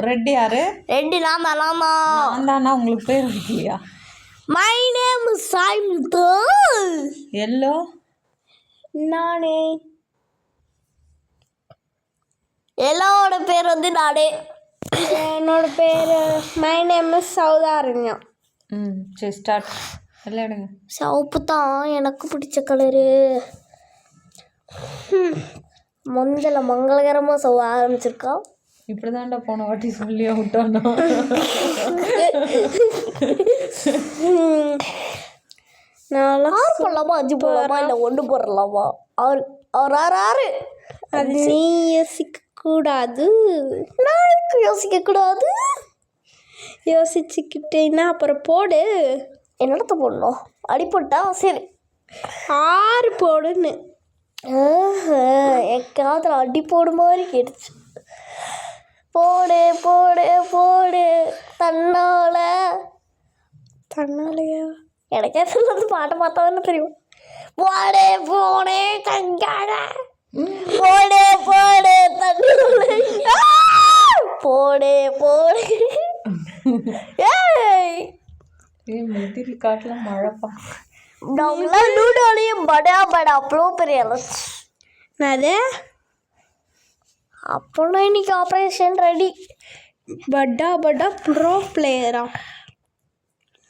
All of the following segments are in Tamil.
ரெட் யாரு? ரெட் நாம நான் தானா? உங்களுக்கு பேர் வைக்கலையா? My name is Saimuthal. எல்லோ நானே. எல்லாரோட பேர் வந்து நானே. என்னோட பேர் மை நேம் இஸ் சௌதாரண்யா. சரி ஸ்டார்ட். எல்லாம் எடுங்க. சிவப்பு தான் எனக்கு பிடிச்ச கலரு. மஞ்சளை மங்களகரமாக சொல்ல ஆரம்பிச்சிருக்கா. இப்படிதான்டா போன வாட்டி சொல்லி விட்டானா? நான் 6 போடலாமா 5 போடலாமா இல்லை 1 போடலாமா? அவர் 6 அது நீ யோசிக்கக்கூடாது. நான் யோசிக்கக்கூடாது. யோசிச்சுக்கிட்டேன்னா அப்புறம் போடு. என்னத்த போடணும்? அடி போட்டா சரி 6 போடுன்னு. என் காதில் அடி போடு மாதிரி கேட்டுச்சு. போடு போடு போடு தன்னாலையா? எனக்கே வந்து பாட்டை பார்த்தா தானே தெரியும். போடு போடு தங்காட போடு போடு தன்னால போடு போடு. மெதிரி காட்டுல மழைப்பா. நாங்களாம் லூடோலையும் படா படா அவ்வளோ பெரிய அது அப்போலாம் இன்னைக்கு ஆப்ரேஷன் ரெடி. பட்டா பட்டா ப்ரோ பிளேயரா?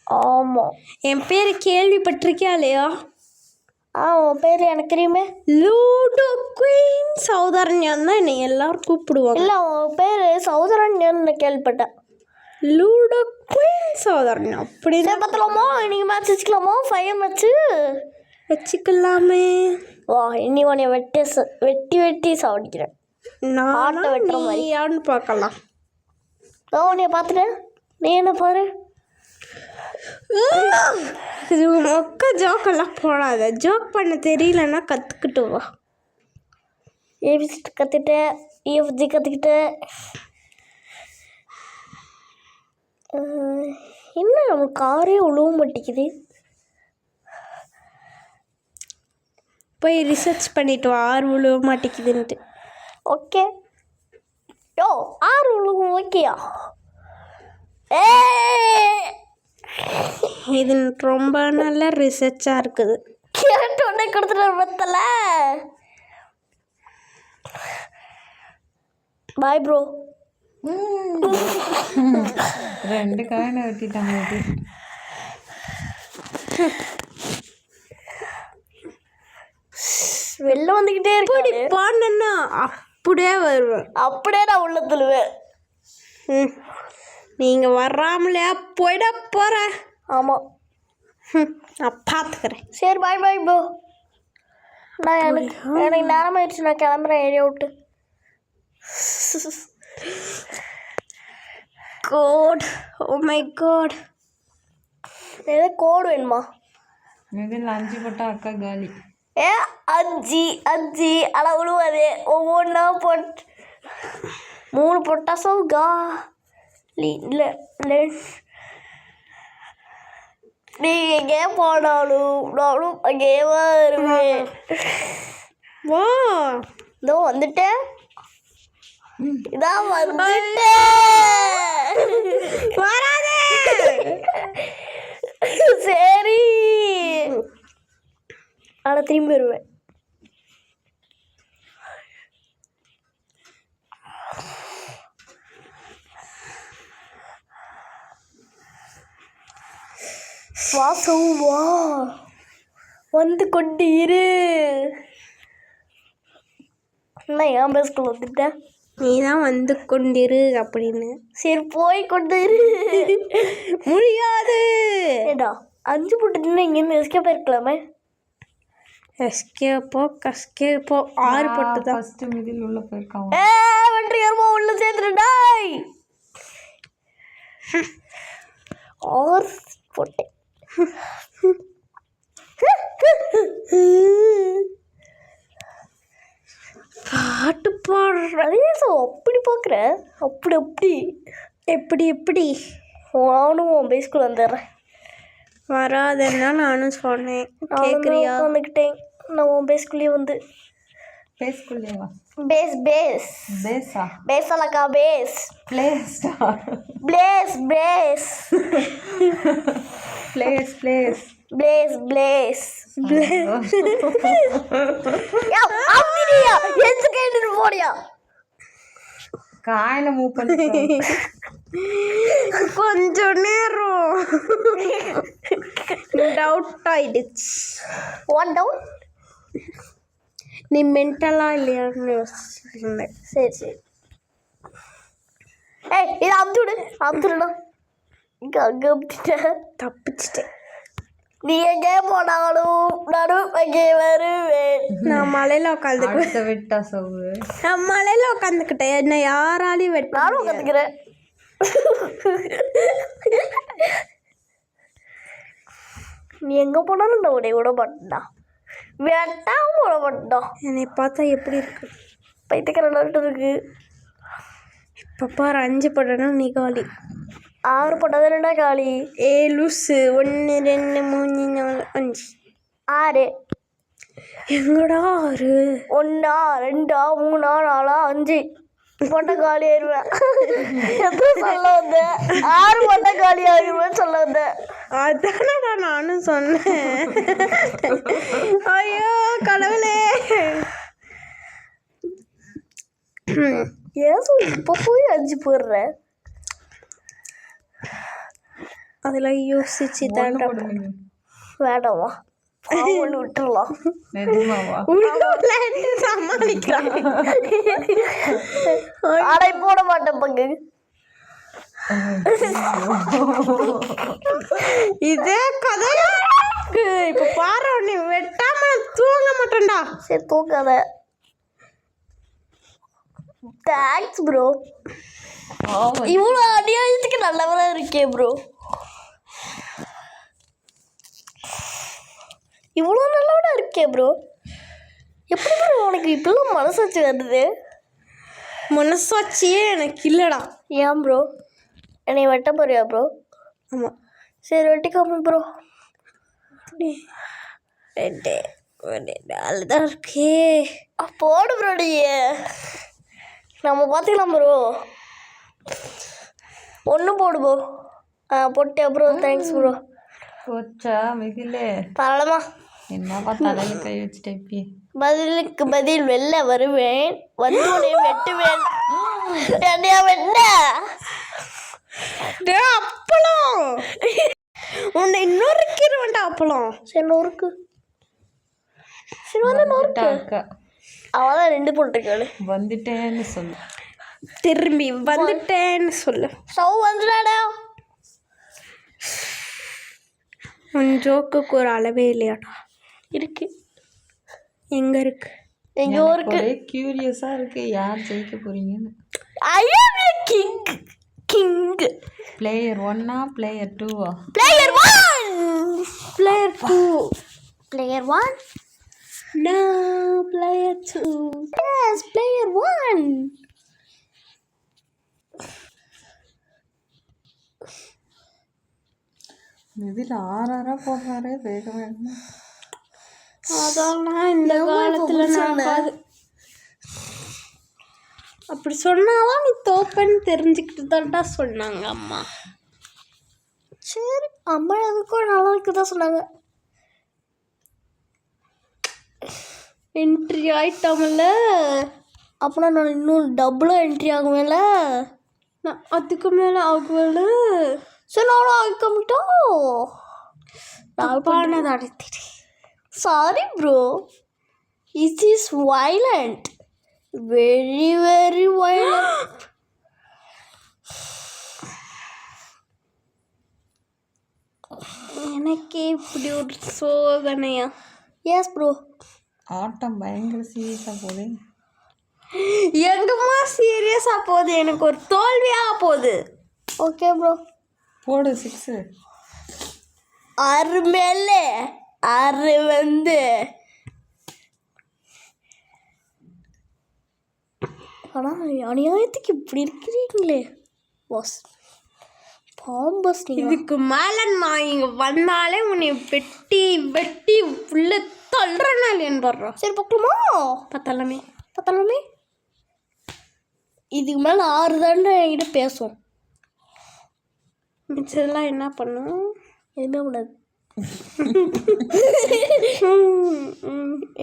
ஆமாம். என் பேர் கேள்விப்பட்டிருக்கியா இல்லையா? உன் பேர் எனக்கு தெரியுமே. லூடோ குயின் சௌதாரண்யான் தான் என்னை எல்லாரும் கூப்பிடுவாங்க. இல்லை உன் பேர் சௌதாரண்யான்னு கேள்விப்பட்டேன். லூடோ குயின் சௌதாரண்யா அப்படி பார்த்துலாமா? இன்னைக்கு மேட்ச் வச்சுக்கலாமா? 5 மேட்ச்சு வச்சுக்கலாமே. வா இன்னி உன்னை வெட்டி சாப்பிடுக்கிறேன். நான் வெட்டுற மாதிரி யாருன்னு பார்க்கலாம். நான் உன்னைய பார்த்துட்டேன். நீ என்ன பாரு. இது மொக்க ஜோக்கெல்லாம் போடாத. ஜோக் பண்ண தெரியலன்னா கற்றுக்கிட்டு வா. ஏபிசி கற்றுக்கிட்டேன், இஎஃப்ஜி கற்றுக்கிட்டேன். என்ன நம்மளுக்கு காரே உழுவ மாட்டேங்குது. போய் ரிசர்ச் பண்ணிட்டு வா 6 உழுவ மாட்டேங்குதுன்ட்டு. ஓகே யோ 6 உழுவும் ஓகேயா? இது ரொம்ப நல்ல ரிசர்ச்சாக இருக்குது. கேரட் ஒன்றே கொடுத்துட்டு பத்தல. Bye bro. 2 காயினை வெட்டிட்டாங்க. வெளில வந்துக்கிட்டே இருக்கு. பாண்டன்னா அப்படியே வருவேன். அப்படியே நான் உள்ள தள்ளுவேன். நீங்கள் வராமலையா போயிட போகிறேன். ஆமாம் நான் பார்த்துக்கிறேன். சரி பாய் பாய் ப்ரோ. நான் எனக்கு நேரம் ஆயிடுச்சு. நான் கிளம்புறேன் ஏரியா விட்டு. God oh my God. ஏதோ கோடு வேணுமா? இதில் 5 போட்டா அக்கா காலி. 5 ஆனால் விழுவாது. ஒவ்வொன்றா 3 போட்டா சௌகா இல்லை. நீ எங்கே போனாலும் அங்கே வருவேன். வா இதோ வந்துட்டேன். இதான் வந்துட்டேன். வராதே. சரி ஆனால் திரும்பி வருவேன். வாசு வா வந்து கொண்டு இரு. நான் என் பேஸ்குள்ள வந்துட்டேன். நீ தான் வந்து கொண்டிரு அப்படின்னு. சரி போய் கொண்டு இரு. முடியாது. ஏடா 5 போட்டுட்டுன்னா இங்கேருந்து எஸ்கேப் போயிருக்கலாமே. எஸ்கேப்போ 6 போட்டு தான் ஃபர்ஸ்ட் மிடில் உள்ள போயிருக்காங்க. வெற்றிகரமா உள்ள சேர்ந்துட்டாய். 6 போட்டேன். பாட்டு பாடுறதே அப்படி பார்க்குற. எப்படி நானும் உன் பேஸ்குள்ள வந்துடுறேன். வராதுன்னா நானும் சொன்னேன். கேட்குறியா? வந்துக்கிட்டேன். நான் உன் பேஸ்குள்ளேயே வந்து பேஸ்குள்ளேவா? பேஸ் பேஸ் பேஸா? பேசலக்கா பேஸ் பிளேஸ்டா? பிளேஸ் பிளேஸ் பிளேஸ் பிளேஸ் பிளேஸ் பிளேஸ் அப்படியா எந்த கையில போடியா காயில மூவ் பண்ணி கொஞ்சம் நேரம் டவுட் ஆயிடுச்சு. What doubt? நீ மென்டலா இல்லையான்னு யோசிச்சுருந்தேன். சரி சரி. ஏய் இது அப்துடா இங்கே அங்கே அப்டிட்டேன், தப்பிச்சிட்டேன். நீ எங்கே போனாலும் நானும் எங்கே வருவேன். நான் மலையில் உட்காந்துக்கிட்டேன். விட்டா சவு நான் மலையில் உட்காந்துக்கிட்டேன். என்ன யாராலையும் வெட்ட நானும் உட்காந்துக்கிறேன். நீ எங்கே போனாலும் நான் உடைய விட மாட்டேன்டா, வெட்டாம விட மாட்டேன்டா. என்னை பார்த்தா எப்படி இருக்கு? பைத்தியக்காரன் இருக்கு. இப்போ பாரு 5 படணும் நீ காலி. 6 படம் காலி. லூசு. 1 2 3 4 5 6. எங்கடா 6? 1 2 3 4 5 பொட்டை காலி ஆயிடுவேன். எத்தனை சொல்ல வந்தேன்? 6 பொட்டை காலி ஆயிடுவேன் சொல்ல வந்தேன். அதானடா நானும் சொன்னேன். ஐயோ கடவுளே, ஏன் இப்போ போய் 5 போடுறேன்? அதெல்லாம் யோசிச்சு தாண்டா. வேண்டாமா ஒன்று விட்டுருலாம். சமாளிக்கலாம். அடை போட மாட்டேன் பங்கு. இதே கதையா இப்ப பாரு. நீ வெட்டாம தூங்க மாட்டேன்டா. சரி தூக்காத. Thanks bro. இவ்வளோ அநியாயத்துக்கு நல்லவரா இருக்கே ப்ரோ. இவ்வளோ நல்லவனா இருக்கே ப்ரோ. எப்படி ப்ரோ உனக்கு இப்பெல்லாம் மனசாட்சி வருது? மனசாட்சியே எனக்கு இல்லைடா. ஏன் ப்ரோ? என்னை வெட்ட போறியா ப்ரோ? ஆமாம். சரி வெட்டிக்காம ப்ரோ. 2 4 தான் இருக்கே. போடு ப்ரோ. நீ நம்ம பார்த்துக்கலாம் ப்ரோ. 1 போடு ப்ரோ. போட்டே ப்ரோ. Thanks bro. போச்சா மிதிலே? பரவாயில்லமா. என்னப்பா தலையில கை வச்சுட்டே? பதிலுக்கு பதில் வெளில வருவேன், வந்து உன்னை வெட்டுவேன். என்னையா வெட்ட அப்பளம் உன்னை இன்னொரு வேண்டாம் அப்பளம். சரி நொறுக்கு. சரி வந்து நொறுக்கு. அவதான் 2 போட்டுருக்காள். வந்துட்டேன்னு சொல்லு. திரும்பி வந்துட்டேன்னு சொல்லு. சவு வந்துடாடா. உன் ஜோக்குக்கு ஒரு அளவே இல்லையாடா? இருக்கு. எங்க இருக்கு? எங்கோ இருக்கு. கியூரியஸா இருக்கு யார் ஜெயிக்க போறீங்கன்னு. ஐ அம் a king. Player 1 player 2? Player 1 player 2 player 1 no player 2 yes player 1. இதில் 6 போடுறாரே வேக வேகமா. அதெல்லாம் இந்த காலத்தில் நான் அப்படி சொன்னாதான் நீ தோப்பன்னு தெரிஞ்சுக்கிட்டு தான்டா சொன்னாங்க அம்மா. சரி அம்மா எதுக்கும் நல்லதுக்கு தான் சொன்னாங்க. என்ட்ரி ஆகிட்டோம்ல, அப்படின்னா நான் இன்னும் டபுளாக என்ட்ரி ஆகுவேன்ல. நான் அதுக்கு மேலே ஆகுவேன்ல. சரி நானும் ஆகிக்கமிட்டோம். நான் நடத்திட்டேன். Sorry bro. It is violent. Very very violent. எனக்கே இப்படி ஒரு சோதனையா? S bro. ஆட்டம் பயங்கர சீரியஸாக போகுது. எங்கம்மா சீரியஸாக போகுது? எனக்கு ஒரு தோல்வியாக போகுது. ஓகே ப்ரோ போடு 6. 6 மேலே 6 வந்து ஆனால் அநியாயத்துக்கு இப்படி இருக்கிறீங்களே பாஸ். இதுக்கு மேலே நான் இங்கே வந்தாலே உன்னை வெட்டி வெட்டி உள்ள சொல்கிறேன்னா இல்லையான்னு பாடுறோம். சரி பார்க்கலாமா? பார்த்தலாமே. இதுக்கு மேலே 6 தானே என்கிட்ட பேசும். மிச்சதெல்லாம் என்ன பண்ணும்? எதுவுமே பண்ணாது.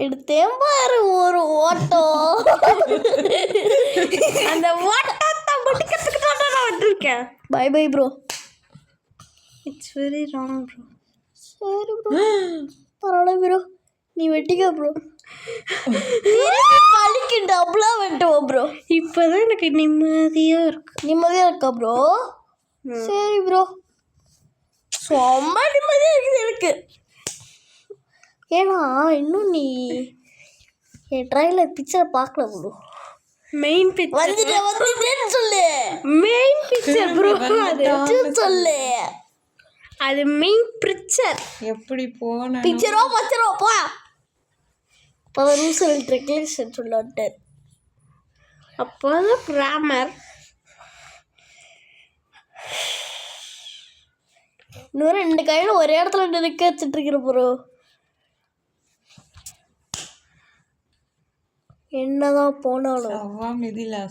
எடுத்தேன் பாரு ஒரு ஓட்டம். அந்த ஓட்டத்தை முடிக்கிறதுக்கு தான் நான் வந்துருக்கேன். Bye bye bro. It's very wrong bro. சரி ப்ரோ, பரவாயில்ல ப்ரோ, நீ வெட்டிக்க ப்ரோ. பழிக்கு டபுளாக வெட்டுவோம் ப்ரோ. இப்போதான் எனக்கு நிம்மதியாக இருக்கா ப்ரோ. சரி ப்ரோ, ரொம்ப நிம்மதியாக இருக்குது எனக்கு. ஏன்னா இன்னும் நீ என் ட்ரைலர் பிக்சரை பார்க்கல ப்ரோ. மெயின் பிக்சர் வந்துட்டேன்னு சொல்லு. மெயின் பிக்சர் ப்ரோ, அது சொல்லு. அது மெயின் பிக்சர். எப்படி போன பிக்சரோ பச்சரோ போ. அப்போ ரூல்ஸ் அண்ட் ரெகுலேஷன் சொல்லிட்டு அப்போ தான் கிராமர். இன்னும் 2 கையில் ஒரே இடத்துல நிற்க வச்சுட்டு இருக்கிற ப்ரோ. என்னதான் போனாலும் சவ்வா மிதிலா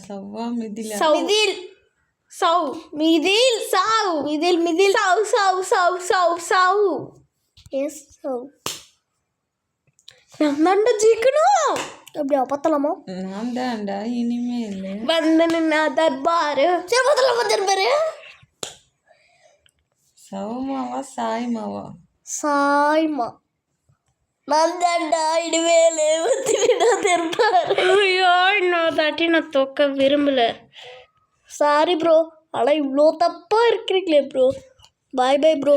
நான் தாண்டா ஜெயிக்கணும். அப்படியா? பத்தலாமா? நான் தான்டா இனிமேல் வந்தனா தர்பாரு. சரி பத்தலாமா தர்பாரு? சவமாவா சாய்மாவா? சாய்மா. நான் தாண்டா இனிமேல் வந்தனா தர்பாரு. ஐயோ, இன்னொரு தாட்டி நான் தோக்க விரும்பல. சாரி ப்ரோ, ஆனால் இவ்வளோ தப்பாக இருக்கிறீங்களே ப்ரோ. பாய் பாய் ப்ரோ.